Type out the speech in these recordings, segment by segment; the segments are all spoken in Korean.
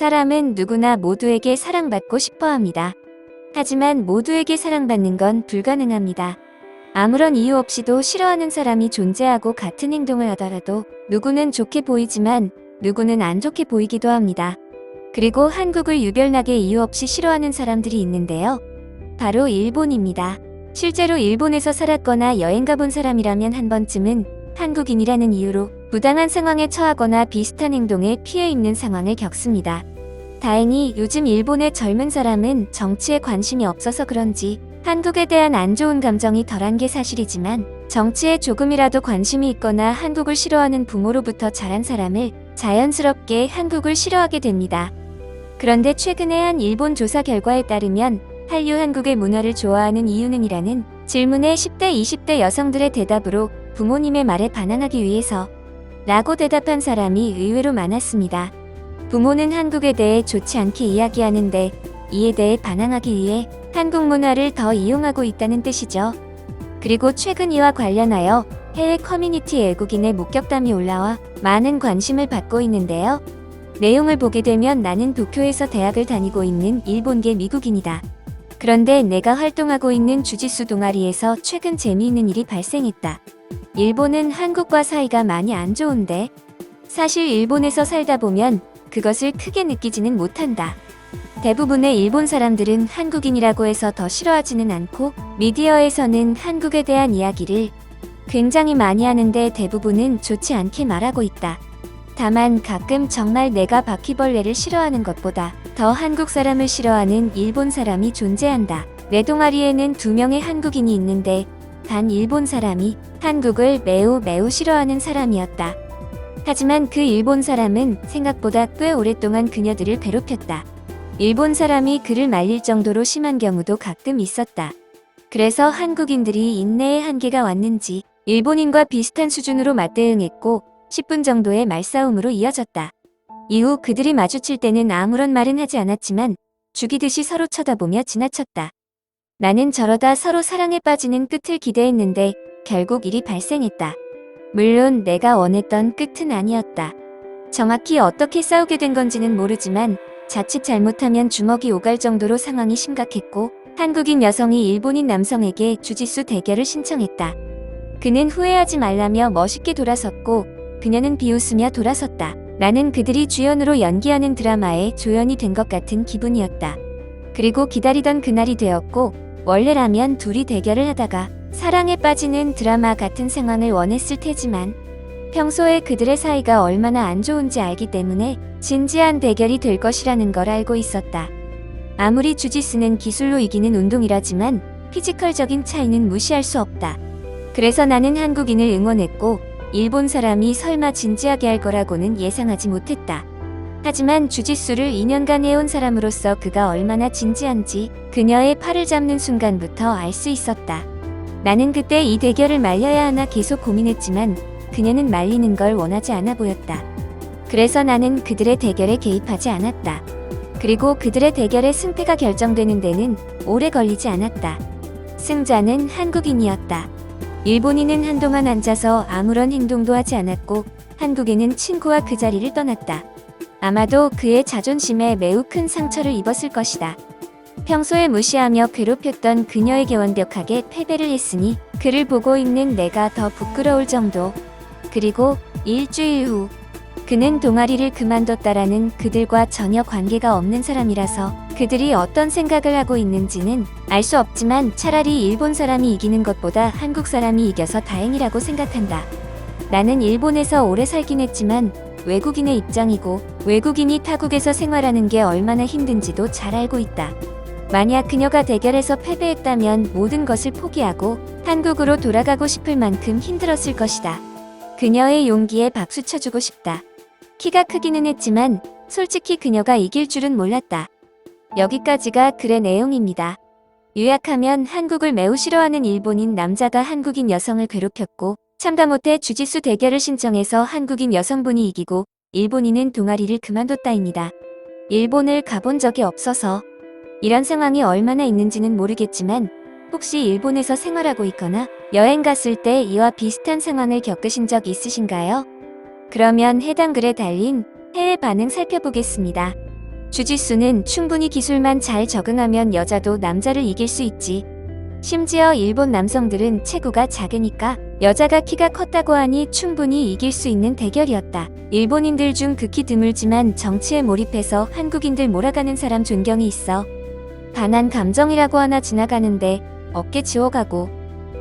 사람은 누구나 모두에게 사랑받고 싶어 합니다. 하지만 모두에게 사랑받는 건 불가능합니다. 아무런 이유 없이도 싫어하는 사람이 존재하고 같은 행동을 하더라도 누구는 좋게 보이지만 누구는 안 좋게 보이기도 합니다. 그리고 한국을 유별나게 이유 없이 싫어하는 사람들이 있는데요. 바로 일본입니다. 실제로 일본에서 살았거나 여행 가본 사람이라면 한 번쯤은 한국인이라는 이유로 부당한 상황에 처하거나 비슷한 행동에 피해 입는 상황을 겪습니다. 다행히 요즘 일본의 젊은 사람은 정치에 관심이 없어서 그런지 한국에 대한 안 좋은 감정이 덜한 게 사실이지만 정치에 조금이라도 관심이 있거나 한국을 싫어하는 부모로부터 자란 사람을 자연스럽게 한국을 싫어하게 됩니다. 그런데 최근에 한 일본 조사 결과에 따르면 한류 한국의 문화를 좋아하는 이유는 이라는 질문에 10대, 20대 여성들의 대답으로 부모님의 말에 반항하기 위해서 라고 대답한 사람이 의외로 많았습니다. 부모는 한국에 대해 좋지 않게 이야기하는데 이에 대해 반항하기 위해 한국 문화를 더 이용하고 있다는 뜻이죠. 그리고 최근 이와 관련하여 해외 커뮤니티 외국인의 목격담이 올라와 많은 관심을 받고 있는데요. 내용을 보게 되면 나는 도쿄에서 대학을 다니고 있는 일본계 미국인이다. 그런데 내가 활동하고 있는 주짓수 동아리에서 최근 재미있는 일이 발생했다. 일본은 한국과 사이가 많이 안 좋은데 사실 일본에서 살다 보면 그것을 크게 느끼지는 못한다. 대부분의 일본 사람들은 한국인이라고 해서 더 싫어하지는 않고 미디어에서는 한국에 대한 이야기를 굉장히 많이 하는데 대부분은 좋지 않게 말하고 있다. 다만 가끔 정말 내가 바퀴벌레를 싫어하는 것보다 더 한국 사람을 싫어하는 일본 사람이 존재한다. 내 동아리에는 2명의 한국인이 있는데 단 일본 사람이 한국을 매우 싫어하는 사람이었다. 하지만 그 일본 사람은 생각보다 꽤 오랫동안 그녀들을 괴롭혔다. 일본 사람이 그를 말릴 정도로 심한 경우도 가끔 있었다. 그래서 한국인들이 인내의 한계가 왔는지 일본인과 비슷한 수준으로 맞대응했고 10분 정도의 말싸움으로 이어졌다. 이후 그들이 마주칠 때는 아무런 말은 하지 않았지만 죽이듯이 서로 쳐다보며 지나쳤다. 나는 저러다 서로 사랑에 빠지는 끝을 기대했는데 결국 일이 발생했다. 물론 내가 원했던 끝은 아니었다. 정확히 어떻게 싸우게 된 건지는 모르지만 자칫 잘못하면 주먹이 오갈 정도로 상황이 심각했고 한국인 여성이 일본인 남성에게 주짓수 대결을 신청했다. 그는 후회하지 말라며 멋있게 돌아섰고 그녀는 비웃으며 돌아섰다. 나는 그들이 주연으로 연기하는 드라마에 조연이 된 것 같은 기분이었다. 그리고 기다리던 그날이 되었고 원래라면 둘이 대결을 하다가 사랑에 빠지는 드라마 같은 상황을 원했을 테지만 평소에 그들의 사이가 얼마나 안 좋은지 알기 때문에 진지한 대결이 될 것이라는 걸 알고 있었다. 아무리 주짓수는 기술로 이기는 운동이라지만 피지컬적인 차이는 무시할 수 없다. 그래서 나는 한국인을 응원했고 일본 사람이 설마 진지하게 할 거라고는 예상하지 못했다. 하지만 주짓수를 2년간 해온 사람으로서 그가 얼마나 진지한지 그녀의 팔을 잡는 순간부터 알 수 있었다. 나는 그때 이 대결을 말려야 하나 계속 고민했지만 그녀는 말리는 걸 원하지 않아 보였다. 그래서 나는 그들의 대결에 개입하지 않았다. 그리고 그들의 대결의 승패가 결정되는 데는 오래 걸리지 않았다. 승자는 한국인이었다. 일본인은 한동안 앉아서 아무런 행동도 하지 않았고 한국인은 친구와 그 자리를 떠났다. 아마도 그의 자존심에 매우 큰 상처를 입었을 것이다. 평소에 무시하며 괴롭혔던 그녀에게 완벽하게 패배를 했으니 그를 보고 있는 내가 더 부끄러울 정도. 그리고 일주일 후 그는 동아리를 그만뒀다라는 그들과 전혀 관계가 없는 사람이라서 그들이 어떤 생각을 하고 있는지는 알 수 없지만 차라리 일본 사람이 이기는 것보다 한국 사람이 이겨서 다행이라고 생각한다. 나는 일본에서 오래 살긴 했지만 외국인의 입장이고 외국인이 타국에서 생활하는 게 얼마나 힘든지도 잘 알고 있다. 만약 그녀가 대결에서 패배했다면 모든 것을 포기하고 한국으로 돌아가고 싶을 만큼 힘들었을 것이다. 그녀의 용기에 박수 쳐주고 싶다. 키가 크기는 했지만 솔직히 그녀가 이길 줄은 몰랐다. 여기까지가 글의 내용입니다. 요약하면 한국을 매우 싫어하는 일본인 남자가 한국인 여성을 괴롭혔고 참가 못해 주짓수 대결을 신청해서 한국인 여성분이 이기고 일본인은 동아리를 그만뒀다입니다. 일본을 가본 적이 없어서 이런 상황이 얼마나 있는지는 모르겠지만 혹시 일본에서 생활하고 있거나 여행 갔을 때 이와 비슷한 상황을 겪으신 적 있으신가요? 그러면 해당 글에 달린 해외 반응 살펴보겠습니다. 주짓수는 충분히 기술만 잘 적응하면 여자도 남자를 이길 수 있지. 심지어 일본 남성들은 체구가 작으니까 여자가 키가 컸다고 하니 충분히 이길 수 있는 대결이었다. 일본인들 중 극히 드물지만 정치에 몰입해서 한국인들 몰아가는 사람 존경이 있어. 반한 감정이라고 하나 지나가는데 어깨 지워가고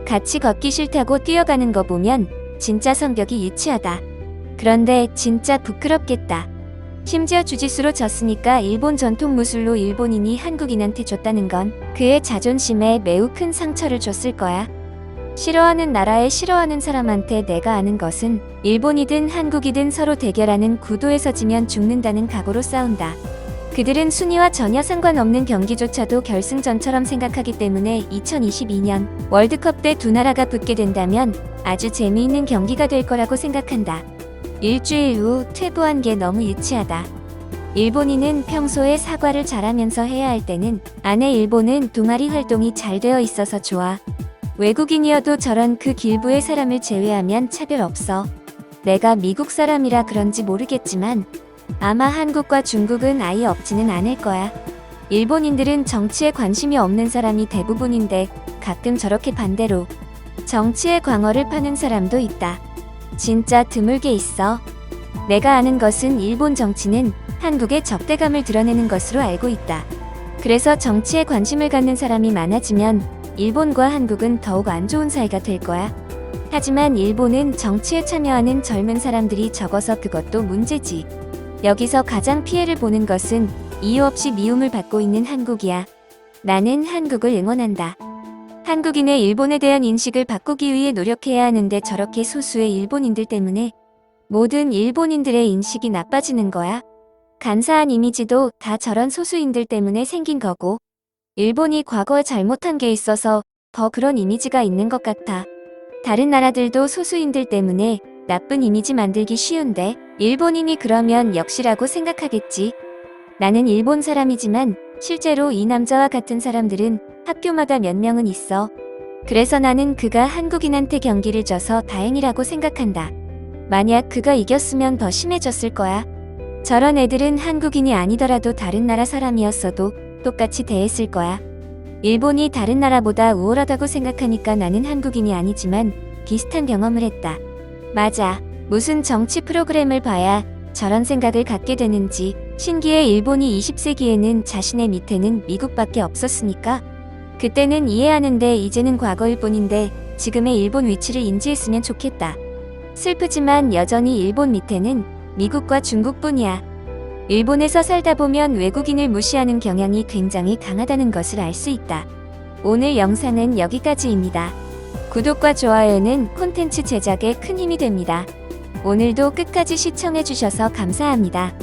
같이 걷기 싫다고 뛰어가는 거 보면 진짜 성격이 유치하다. 그런데 진짜 부끄럽겠다. 심지어 주짓수로 졌으니까 일본 전통 무술로 일본인이 한국인한테 줬다는 건 그의 자존심에 매우 큰 상처를 줬을 거야. 싫어하는 나라에 싫어하는 사람한테 내가 아는 것은 일본이든 한국이든 서로 대결하는 구도에서 지면 죽는다는 각오로 싸운다. 그들은 순위와 전혀 상관없는 경기조차도 결승전처럼 생각하기 때문에 2022년 월드컵 때 두 나라가 붙게 된다면 아주 재미있는 경기가 될 거라고 생각한다. 일주일 후 퇴보한 게 너무 유치하다. 일본인은 평소에 사과를 잘하면서 해야 할 때는 아내 일본은 동아리 활동이 잘 되어 있어서 좋아. 외국인이어도 저런 그 길부의 사람을 제외하면 차별 없어. 내가 미국 사람이라 그런지 모르겠지만 아마 한국과 중국은 아예 없지는 않을 거야. 일본인들은 정치에 관심이 없는 사람이 대부분인데 가끔 저렇게 반대로 정치의 광어를 파는 사람도 있다. 진짜 드물게 있어. 내가 아는 것은 일본 정치는 한국의 적대감을 드러내는 것으로 알고 있다. 그래서 정치에 관심을 갖는 사람이 많아지면 일본과 한국은 더욱 안 좋은 사이가 될 거야. 하지만 일본은 정치에 참여하는 젊은 사람들이 적어서 그것도 문제지. 여기서 가장 피해를 보는 것은 이유 없이 미움을 받고 있는 한국이야. 나는 한국을 응원한다. 한국인의 일본에 대한 인식을 바꾸기 위해 노력해야 하는데 저렇게 소수의 일본인들 때문에 모든 일본인들의 인식이 나빠지는 거야. 간사한 이미지도 다 저런 소수인들 때문에 생긴 거고 일본이 과거에 잘못한 게 있어서 더 그런 이미지가 있는 것 같아. 다른 나라들도 소수인들 때문에 나쁜 이미지 만들기 쉬운데 일본인이 그러면 역시라고 생각하겠지. 나는 일본 사람이지만 실제로 이 남자와 같은 사람들은 학교마다 몇 명은 있어. 그래서 나는 그가 한국인한테 경기를 져서 다행이라고 생각한다. 만약 그가 이겼으면 더 심해졌을 거야. 저런 애들은 한국인이 아니더라도 다른 나라 사람이었어도 똑같이 대했을 거야. 일본이 다른 나라보다 우월하다고 생각하니까 나는 한국인이 아니지만 비슷한 경험을 했다. 맞아. 무슨 정치 프로그램을 봐야 저런 생각을 갖게 되는지. 신기해. 일본이 20세기에는 자신의 밑에는 미국밖에 없었으니까 그때는 이해하는데 이제는 과거일 뿐인데 지금의 일본 위치를 인지했으면 좋겠다. 슬프지만 여전히 일본 밑에는 미국과 중국뿐이야. 일본에서 살다 보면 외국인을 무시하는 경향이 굉장히 강하다는 것을 알 수 있다. 오늘 영상은 여기까지입니다. 구독과 좋아요는 콘텐츠 제작에 큰 힘이 됩니다. 오늘도 끝까지 시청해주셔서 감사합니다.